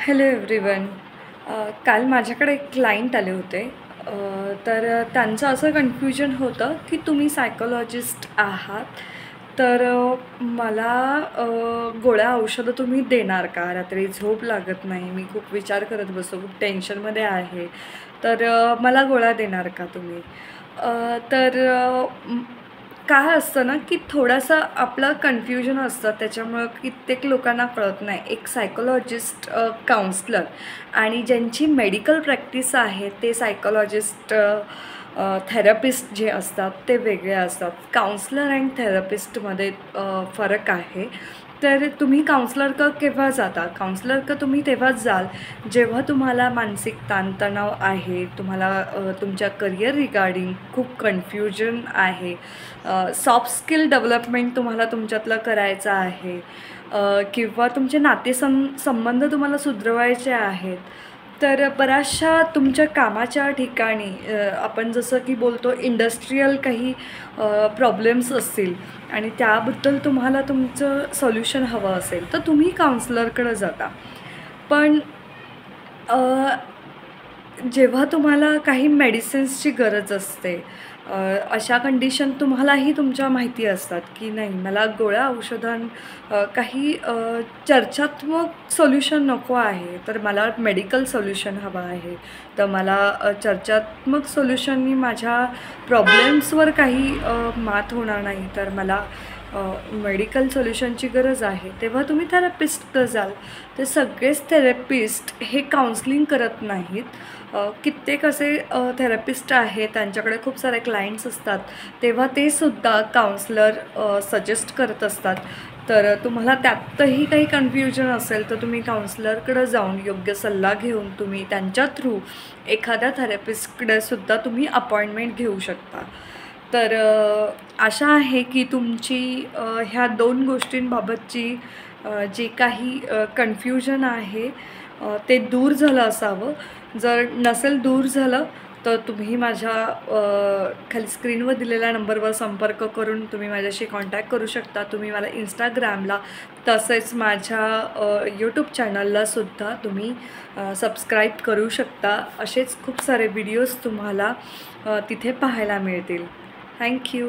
Hello everyone. काल माझ्याकडे एक क्लायंट आले होते. तर त्यांचं असं कन्फ्युजन होतं की तुम्ही सायकोलॉजिस्ट आहात, तर मला गोळ्या औषधं तुम्ही देणार का? रात्री झोप लागत नाही, मी खूप विचार करत बसतो, खूप टेन्शनमध्ये आहे, तर मला गोळ्या देणार का तुम्ही? तर काय असतं ना, की थोडंसं आपलं कन्फ्युजन असतं, त्याच्यामुळं कित्येक लोकांना कळत नाही. एक सायकोलॉजिस्ट, काउन्सलर आणि ज्यांची मेडिकल प्रॅक्टिस आहे ते सायकोलॉजिस्ट, थेरपिस्ट जे असतात ते वेगळे असतात. काउन्सलर अँड थेरपिस्टमध्ये फरक आहे. तर तुम्ही केव्हा जाता? तुम्ही तेव्हाच जाल जेव्हा तुम्हाला मानसिक ताणतणाव आहे, तुम्हाला तुमच्या करिअर रिगार्डिंग खूप कन्फ्युजन आहे, सॉफ्ट स्किल डेव्हलपमेंट तुम्हाला तुमच्यातलं करायचं आहे, किंवा तुमचे संबंध तुम्हाला सुधरवायचे आहेत. तर बऱ्याचशा तुमच्या कामाच्या ठिकाणी, आपण जसं की बोलतो इंडस्ट्रियल काही प्रॉब्लेम्स असतील आणि त्याबद्दल तुम्हाला तुमचं सोल्युशन हवं असेल, तर तुम्ही काउन्सलरकडे जाता. पण जेव्हा तुम्हाला काही मेडिसिन्सची गरज असते, अशा कंडिशन तुम्हालाही तुमच्या माहिती असतात, की नाही मला गोळ्या काही चर्चात्मक सोल्युशन नको आहे, तर मला मेडिकल सोल्युशन हवं आहे. तर मला चर्चात्मक सोल्युशननी माझ्या प्रॉब्लेम्सवर काही मात होणार नाही, तर मला मेडिकल सोल्युशनची गरज आहे. तेव्हा तुम्ही थेरपिस्टकडे जाल. तर सगळेच थेरपिस्ट हे काउन्सलिंग करत नाहीत. कित्येक असे थेरपिस्ट आहेत, त्यांच्याकडे खूप सारे क्लायंट्स असतात, तेव्हा ते सुद्धा काउन्सलर सजेस्ट करत असतात. तर तुम्हाला त्यातही काही कन्फ्युजन असेल, तर तुम्ही काउन्सलरकडे जाऊन योग्य सल्ला घेऊन तुम्ही त्यांच्या थ्रू एखाद्या थेरपिस्टकडे सुद्धा तुम्ही अपॉइंटमेंट घेऊ शकता. तर आशा आहे की तुमची ह्या 2 गोष्टींबाबतची जे काही कन्फ्युजन आहे ते दूर झालं असावं. जर नसेल दूर झालं, तर तुम्ही माझ्या खाली स्क्रीनवर दिलेल्या नंबरवर संपर्क करून तुम्ही माझ्याशी कॉन्टॅक्ट करू शकता. तुम्ही मला Instagramला, तसेच माझ्या यूट्यूब चॅनललासुद्धा तुम्ही सबस्क्राईब करू शकता. असेच खूप सारे व्हिडिओज तुम्हाला तिथे पाहायला मिळतील. Thank you.